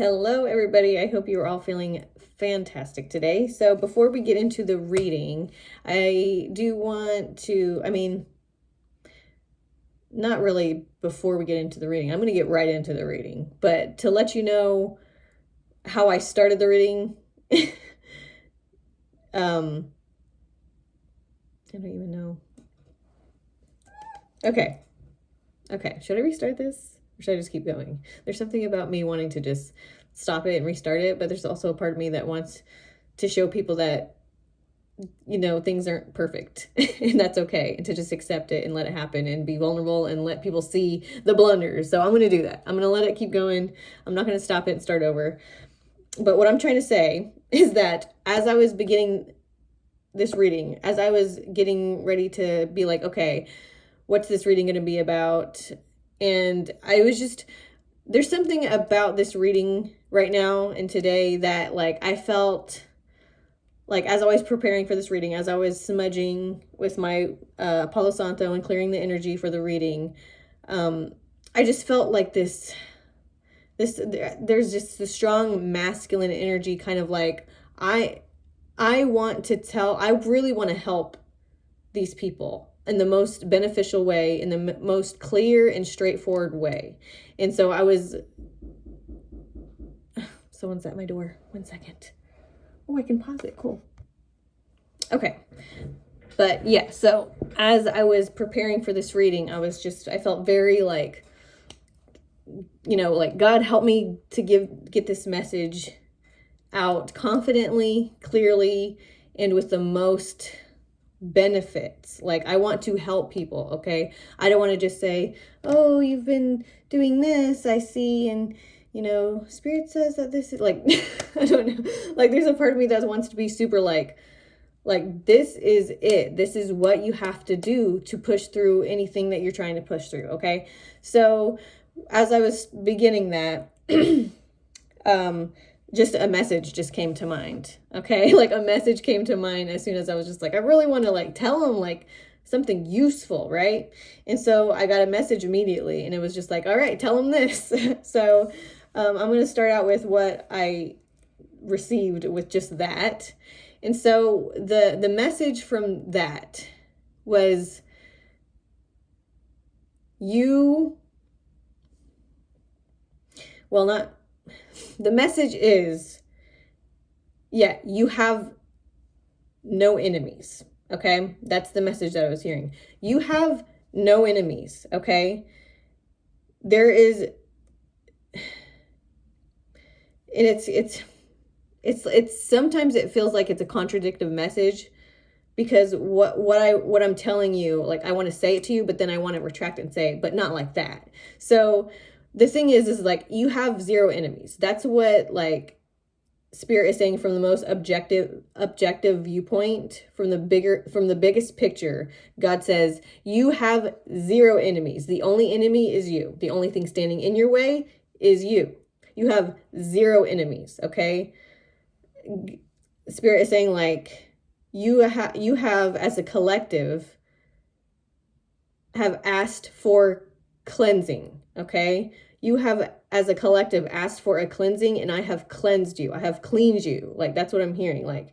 Hello, everybody. I hope you're all feeling fantastic today. So before we get into the reading, I do want to, not really before we get into the reading. I'm going to get right into the reading, but to let you know how I started the reading, I don't even know. Okay. Should I restart this? Or should I just keep going? There's something about me wanting to just stop it and restart it, but there's also a part of me that wants to show people that, things aren't perfect and that's okay. And to just accept it and let it happen and be vulnerable and let people see the blunders. So I'm going to do that. I'm going to let it keep going. I'm not going to stop it and start over. But what I'm trying to say is that as I was beginning this reading, as I was getting ready to be like, okay, what's this reading going to be about? And I was just, there's something about this reading right now and today that I felt like as I was preparing for this reading, as I was smudging with my Palo Santo and clearing the energy for the reading, I just felt like there's just the strong masculine energy, kind of like, I really want to help these people in the most beneficial way, in the most clear and straightforward way. And so someone's at my door. 1 second. Oh, I can pause it. Cool. Okay. But yeah, so as I was preparing for this reading, I felt very God help me to get this message out confidently, clearly, and with the most benefits. I want to help people, okay? I don't want to just say, oh, you've been doing this, I see, and Spirit says that this is I don't know. There's a part of me that wants to be super this is it. This is what you have to do to push through anything that you're trying to push through, okay? So as I was beginning that, just a message just came to mind, okay? A message came to mind as soon as I was just I really want to tell them something useful, right? And so I got a message immediately, and it was just all right, tell them this. So I'm going to start out with what I received with just that. And so the message from that was, the message is, you have no enemies, okay? That's the message that I was hearing. You have no enemies, okay? There is, and it's sometimes it feels like it's a contradictory message, because what I'm telling you, I want to say it to you, but then I want to retract and say it, but not like that. So the thing is you have zero enemies. That's what Spirit is saying from the most objective viewpoint, from the biggest picture. God says you have zero enemies. The only enemy is you. The only thing standing in your way is you. You have zero enemies, okay? Spirit is saying you have as a collective have asked for cleansing, okay? You have as a collective asked for a cleansing, and I have cleansed you. I have cleaned you. That's what I'm hearing.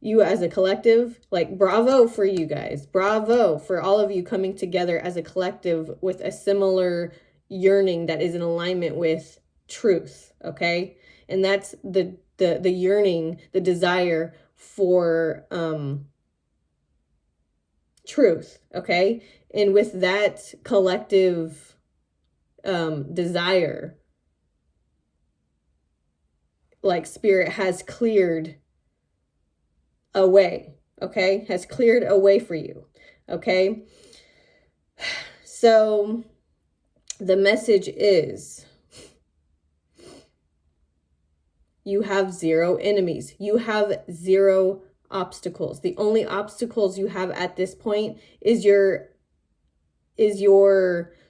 You as a collective, bravo for you guys. Bravo for all of you coming together as a collective with a similar yearning that is in alignment with truth, okay? And that's the yearning, the desire for truth, okay? And with that collective desire, Spirit has cleared a way, okay? Has cleared a way for you, okay? So the message is, you have zero enemies. You have zero obstacles. The only obstacles you have at this point is your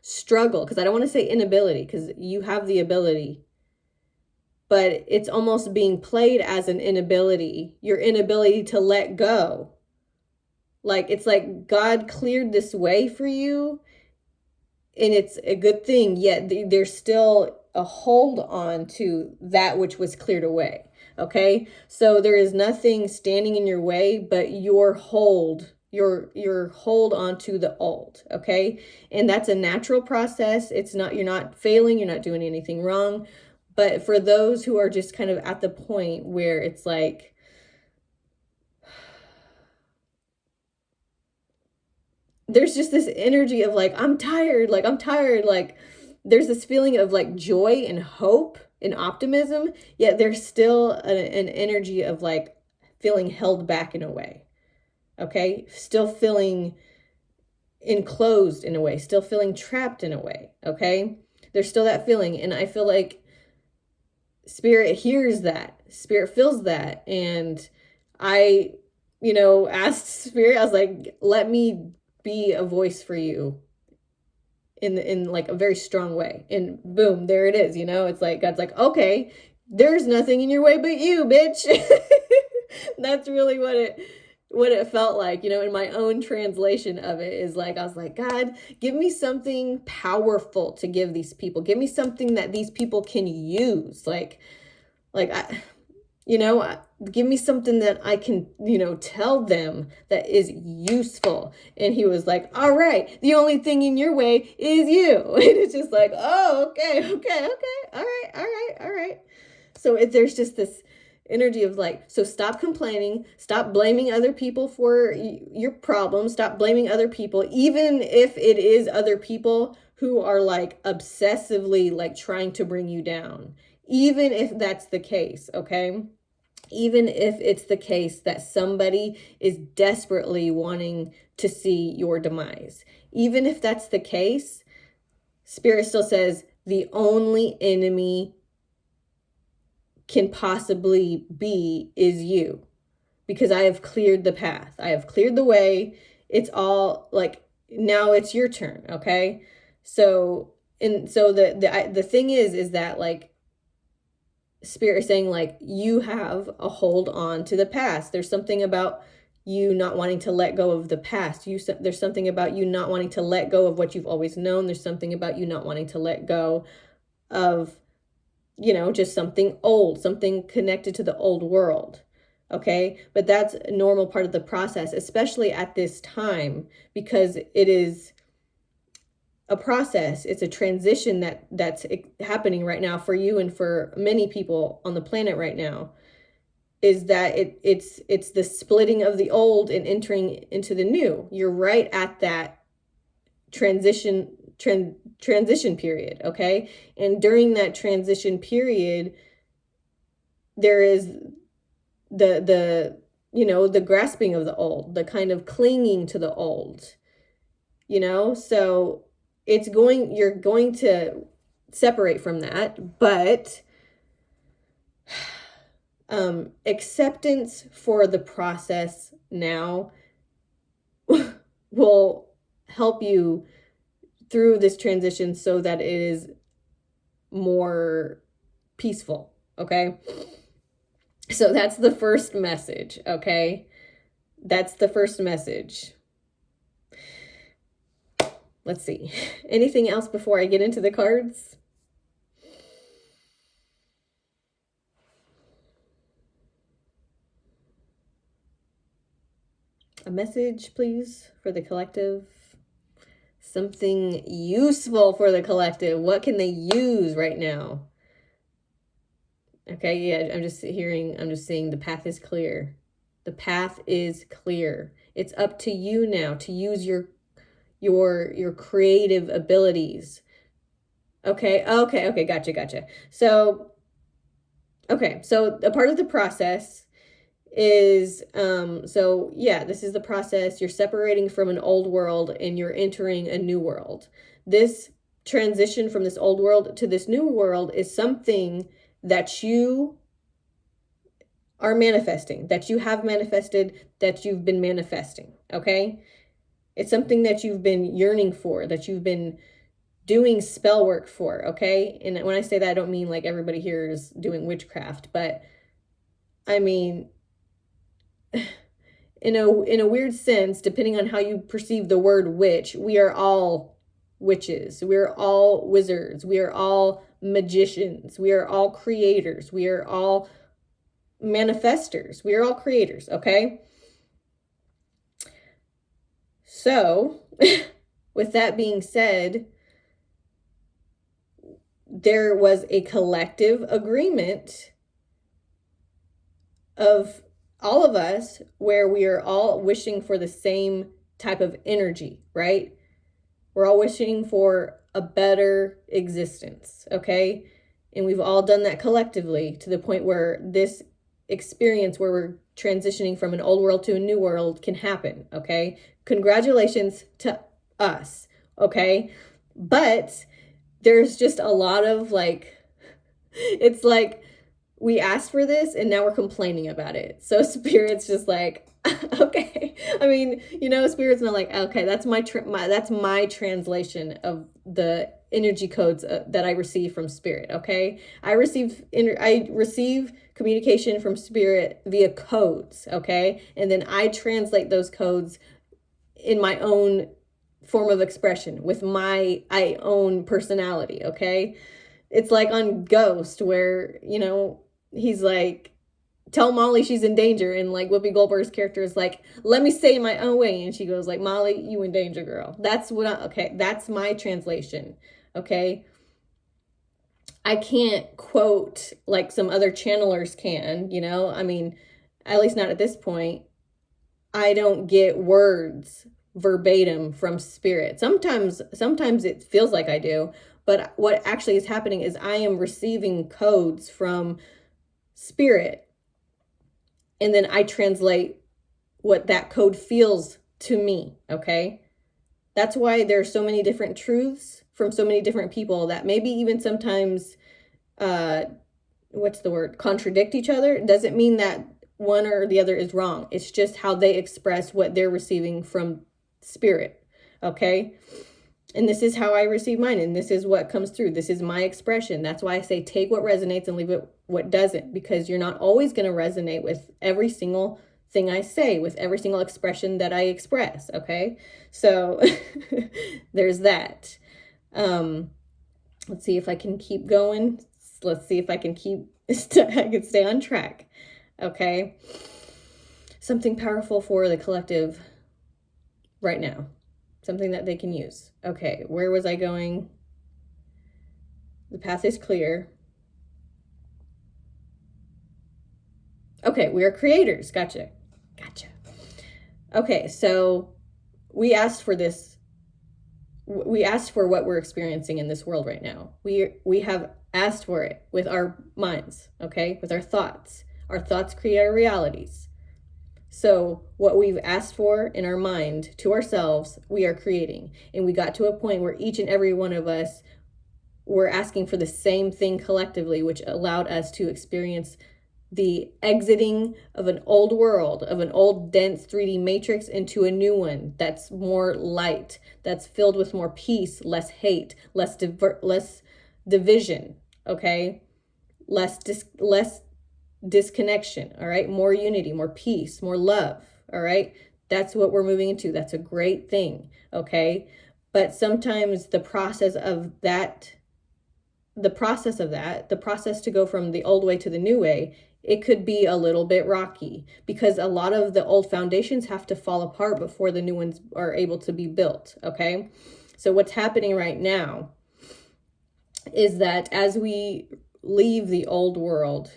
struggle, because I don't want to say inability, because you have the ability, but it's almost being played as an inability, your inability to let go. It's God cleared this way for you, and it's a good thing, yet there's still a hold on to that which was cleared away. Okay, so there is nothing standing in your way but your hold, your hold onto the old. Okay, and that's a natural process. It's not, you're not failing, you're not doing anything wrong. But for those who are just kind of at the point where it's like, there's just this energy of like, I'm tired, like there's this feeling of like joy and hope and optimism, yet there's still an energy of like feeling held back in a way. Okay, still feeling enclosed in a way, still feeling trapped in a way. Okay, there's still that feeling, and I feel like Spirit hears that, Spirit feels that. And I, asked Spirit, I was like, let me be a voice for you in like a very strong way. And boom, there it is. It's like God's like, okay, there's nothing in your way but you, bitch. That's really what it felt like, in my own translation of it. Is like, I was like, God, give me something powerful to give these people. Give me something that these people can use. Give me something that I can, tell them that is useful. And he was like, all right, the only thing in your way is you. And it's just like, oh, okay. All right. So there's just this energy of like, so stop complaining, stop blaming other people for your problems, stop blaming other people, even if it is other people who are like obsessively like trying to bring you down. Even if that's the case, okay? Even if it's the case that somebody is desperately wanting to see your demise. Even if that's the case, Spirit still says the only enemy can possibly be is you. Because I have cleared the path. I have cleared the way. It's all like, now it's your turn, okay? So the thing is that like, Spirit is saying like, you have a hold on to the past. There's something about you not wanting to let go of the past. There's something about you not wanting to let go of what you've always known. There's something about you not wanting to let go of, just something old, something connected to the old world. Okay. But that's a normal part of the process, especially at this time, because it is a process. It's a transition that's happening right now for you and for many people on the planet right now. Is that it's the splitting of the old and entering into the new. You're right at that transition period, okay? And during that transition period, there is the grasping of the old, the kind of clinging to the old, so you're going to separate from that, but acceptance for the process now will help you through this transition so that it is more peaceful, okay? So that's the first message, okay? That's the first message. Let's see. Anything else before I get into the cards? A message, please, for the collective. Something useful for the collective. What can they use right now? Okay, yeah, I'm just seeing the path is clear. The path is clear. It's up to you now to use your creative abilities. Okay, gotcha. So a part of the process is this is the process. You're separating from an old world and you're entering a new world. This transition from this old world to this new world is something that you are manifesting, that you have manifested, that you've been manifesting, okay? It's something that you've been yearning for, that you've been doing spell work for, okay? And when I say that, I don't mean like everybody here is doing witchcraft, but I mean, in a weird sense, depending on how you perceive the word witch, we are all witches. We're all wizards. We are all magicians. We are all creators. We are all manifestors. We are all creators, okay? So, with that being said, there was a collective agreement of all of us where we are all wishing for the same type of energy, right? We're all wishing for a better existence, okay? And we've all done that collectively to the point where this experience where we're transitioning from an old world to a new world can happen, okay? Congratulations to us, okay? But there's just a lot of like, it's like we asked for this and now we're complaining about it. So Spirit's just like, okay. I mean, Spirit's not like, okay, that's my translation of the energy codes that I receive from Spirit, okay? I receive communication from Spirit via codes, okay? And then I translate those codes in my own form of expression with my own personality, okay? It's like on Ghost where, he's like, tell Molly she's in danger, and like Whoopi Goldberg's character is like, let me say it my own way, and she goes like, Molly, you in danger, girl. That's that's my translation, okay? I can't quote like some other channelers can, I mean, at least not at this point. I don't get words verbatim from Spirit. Sometimes it feels like I do, but what actually is happening is I am receiving codes from Spirit, and then I translate what that code feels to me, okay? That's why there are so many different truths from so many different people that maybe even sometimes, contradict each other. It doesn't mean that one or the other is wrong. It's just how they express what they're receiving from Spirit, okay? And this is how I receive mine, and this is what comes through. This is my expression. That's why I say take what resonates and leave it what doesn't, because you're not always going to resonate with every single thing I say, with every single expression that I express, okay? So there's that. Let's see if I can keep going. Let's see if I can I can stay on track, okay? Something powerful for the collective right now. Something that they can use. Okay, where was I going? The path is clear. Okay, we are creators. Gotcha. Okay, so we asked for this. We asked for what we're experiencing in this world right now. We have asked for it with our minds, okay? With our thoughts. Our thoughts create our realities. So what we've asked for in our mind to ourselves, we are creating. And we got to a point where each and every one of us were asking for the same thing collectively, which allowed us to experience the exiting of an old world, of an old dense 3D matrix into a new one that's more light, that's filled with more peace, less hate, less division, okay? Less disconnection, all right? More unity, more peace, more love, all right? That's what we're moving into. That's a great thing, okay? But sometimes the process to go from the old way to the new way, it could be a little bit rocky because a lot of the old foundations have to fall apart before the new ones are able to be built, okay? So what's happening right now is that as we leave the old world,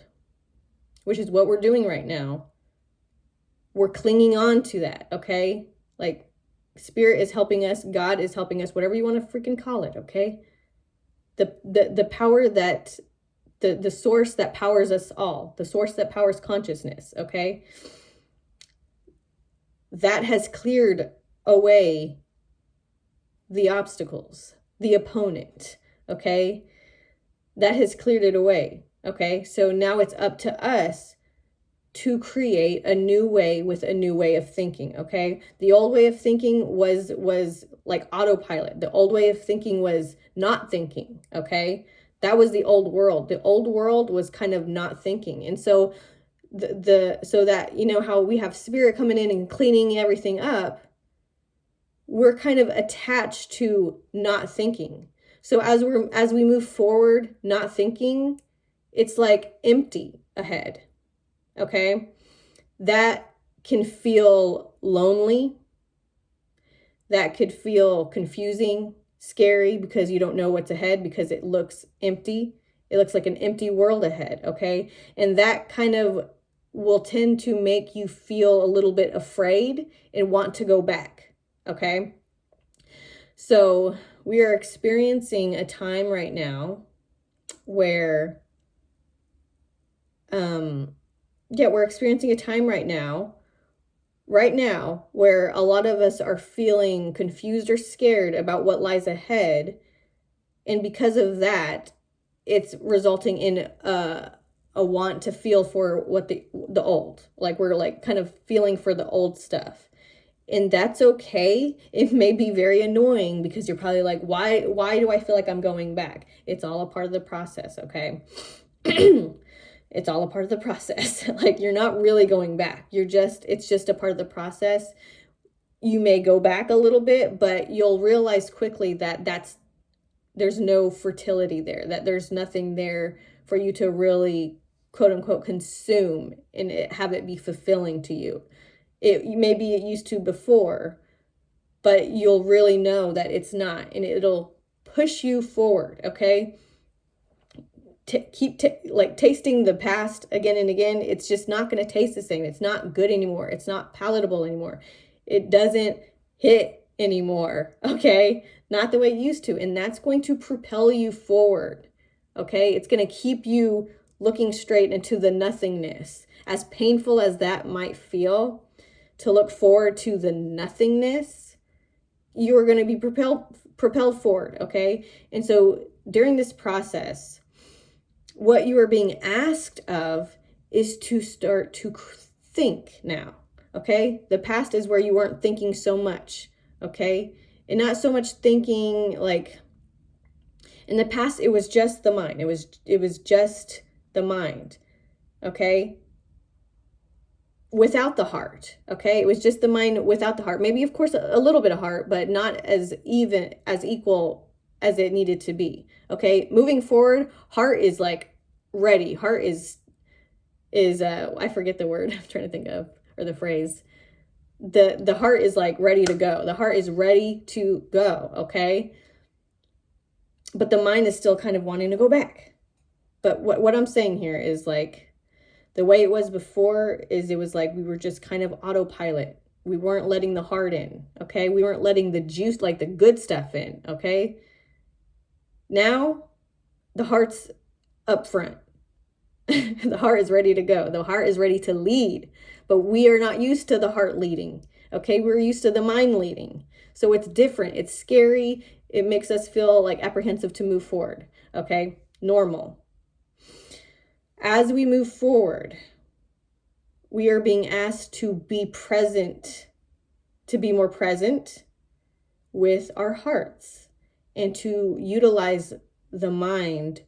which is what we're doing right now, we're clinging on to that, okay? Like Spirit is helping us, God is helping us, whatever you want to freaking call it, okay? The power that, the source that powers us all, the source that powers consciousness, okay? That has cleared away the obstacles, the opponent, okay? That has cleared it away, okay? So now it's up to us to create a new way with a new way of thinking, okay? The old way of thinking was like autopilot. The old way of thinking was not thinking, okay? That was the old world. The old world was kind of not thinking. And so so that, you know how we have Spirit coming in and cleaning everything up, we're kind of attached to not thinking. So as we move forward, not thinking, it's like empty ahead. Okay? That can feel lonely. That could feel confusing, scary, because you don't know what's ahead, because it looks empty. It looks like an empty world ahead, okay? And that kind of will tend to make you feel a little bit afraid and want to go back, okay? So we are experiencing a time right now where, we're experiencing a time right now where a lot of us are feeling confused or scared about what lies ahead. And because of that, it's resulting in a want to feel for what the old, like we're like kind of feeling for the old stuff. And that's okay. It may be very annoying because you're probably like, why do I feel like I'm going back? It's all a part of the process, okay? It's all a part of the process. Like, you're not really going back. It's just a part of the process. You may go back a little bit, but you'll realize quickly that there's no fertility there, that there's nothing there for you to really, quote unquote, consume and have it be fulfilling to you. Maybe it used to before, but you'll really know that it's not, and it'll push you forward, okay? Keep tasting the past again and again. It's just not going to taste the same. It's not good anymore. It's not palatable anymore. It doesn't hit anymore, okay? Not the way it used to. And that's going to propel you forward, okay? It's going to keep you looking straight into the nothingness. As painful as that might feel, to look forward to the nothingness, you are going to be propelled forward, okay? And so during this process, what you are being asked of is to start to think now, okay? The past is where you weren't thinking so much, okay? And not so much thinking, like, in the past, it was just the mind. It was just the mind, okay? Without the heart, okay? It was just the mind without the heart. Maybe, of course, a little bit of heart, but not as equal as it needed to be, okay? Moving forward, heart is like ready. Heart is I forget the word I'm trying to think of, or the phrase. The heart is like ready to go. The heart is ready to go, okay? But the mind is still kind of wanting to go back. But what I'm saying here is, like, the way it was before is it was like we were just kind of autopilot. We weren't letting the heart in, okay? We weren't letting the juice, like the good stuff in, okay? Now, the heart's up front. The heart is ready to go. The heart is ready to lead. But we are not used to the heart leading, okay? We're used to the mind leading. So it's different. It's scary. It makes us feel like apprehensive to move forward, okay? Normal. As we move forward, we are being asked to be present, to be more present with our hearts, and to utilize the mind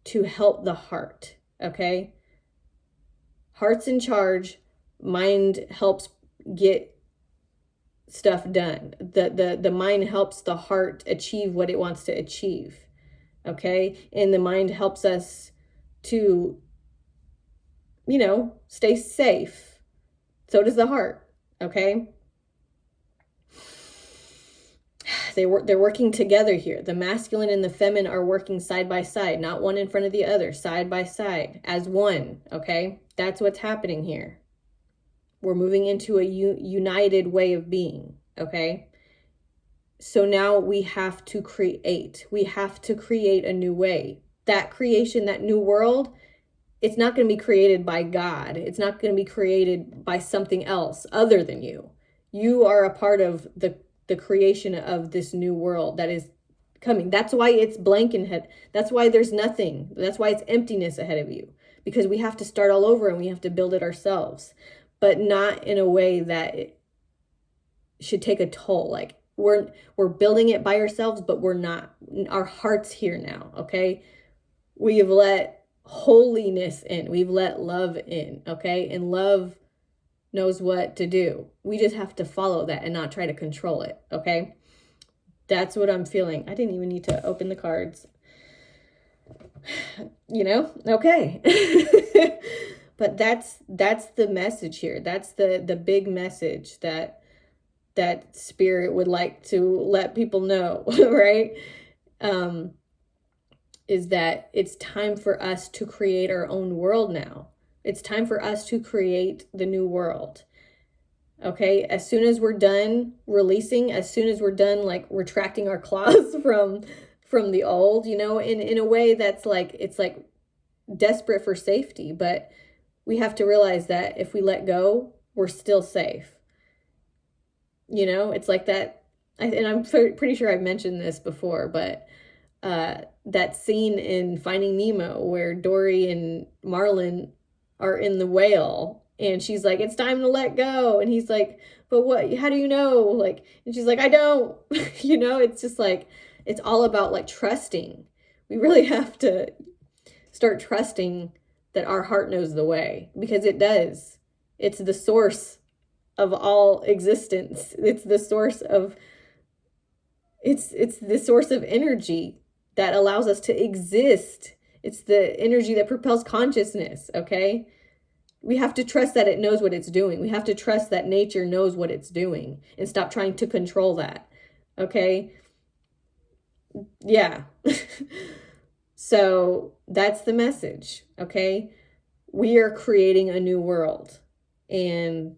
to help the heart, okay? Heart's in charge, mind helps get stuff done. The mind helps the heart achieve what it wants to achieve, okay? And the mind helps us to, stay safe. So does the heart, okay? They're working together here. The masculine and the feminine are working side by side, not one in front of the other, side by side, as one, okay? That's what's happening here. We're moving into a united way of being, okay? So now we have to create. We have to create a new way. That creation, that new world, it's not going to be created by God. It's not going to be created by something else other than you. You are a part of the creation of this new world that is coming. That's why it's blank in head. That's why there's nothing. That's why it's emptiness ahead of you, because we have to start all over and we have to build it ourselves, but not in a way that it should take a toll. Like we're building it by ourselves, but we're not. Our heart's here now, okay? We've let holiness in. We've let love in, okay? And love knows what to do. We just have to follow that and not try to control it, okay? That's what I'm feeling. I didn't even need to open the cards. You know? Okay. But that's the message here. That's the big message that Spirit would like to let people know, right? Is that it's time for us to create our own world now. It's time for us to create the new world. Okay, as soon as we're done releasing, as soon as we're done like retracting our claws from the old, you know, in a way that's like, it's like desperate for safety, but we have to realize that if we let go, we're still safe. You know, it's like that, and I'm pretty sure I've mentioned this before, but that scene in Finding Nemo where Dory and Marlin are in the whale, and she's like, it's time to let go. And he's like, but what, how do you know? Like, and she's like, I don't, you know, it's just like, it's all about like trusting. We really have to start trusting that our heart knows the way, because it does. It's the source of all existence. It's the source of, it's the source of energy that allows us to exist. It's the energy that propels consciousness, okay? We have to trust that it knows what it's doing. We have to trust that nature knows what it's doing and stop trying to control that, okay? Yeah. So that's the message, okay? We are creating a new world, and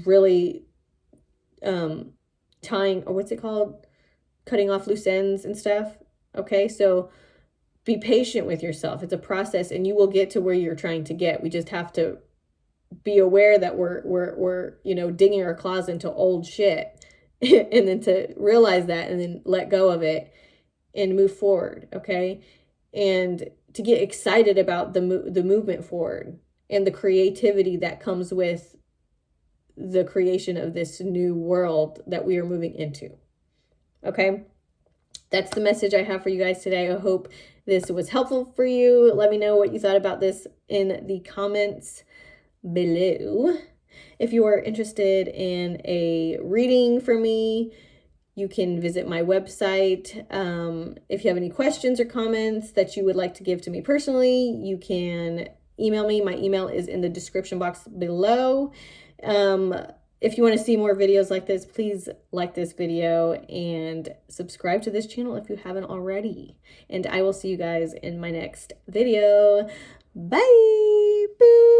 really tying, or what's it called? Cutting off loose ends and stuff. Okay, so be patient with yourself. It's a process, and you will get to where you're trying to get. We just have to be aware that we're you know, digging our claws into old shit, and then to realize that, and then let go of it and move forward. Okay, and to get excited about the movement forward and the creativity that comes with the creation of this new world that we are moving into. Okay, that's the message I have for you guys today. I hope this was helpful for you. Let me know what you thought about this in the comments below. If you are interested in a reading from me, you can visit my website. If you have any questions or comments that you would like to give to me personally, you can email me. My email is in the description box below. If you want to see more videos like this, please like this video and subscribe to this channel if you haven't already. And I will see you guys in my next video. Bye! Boo!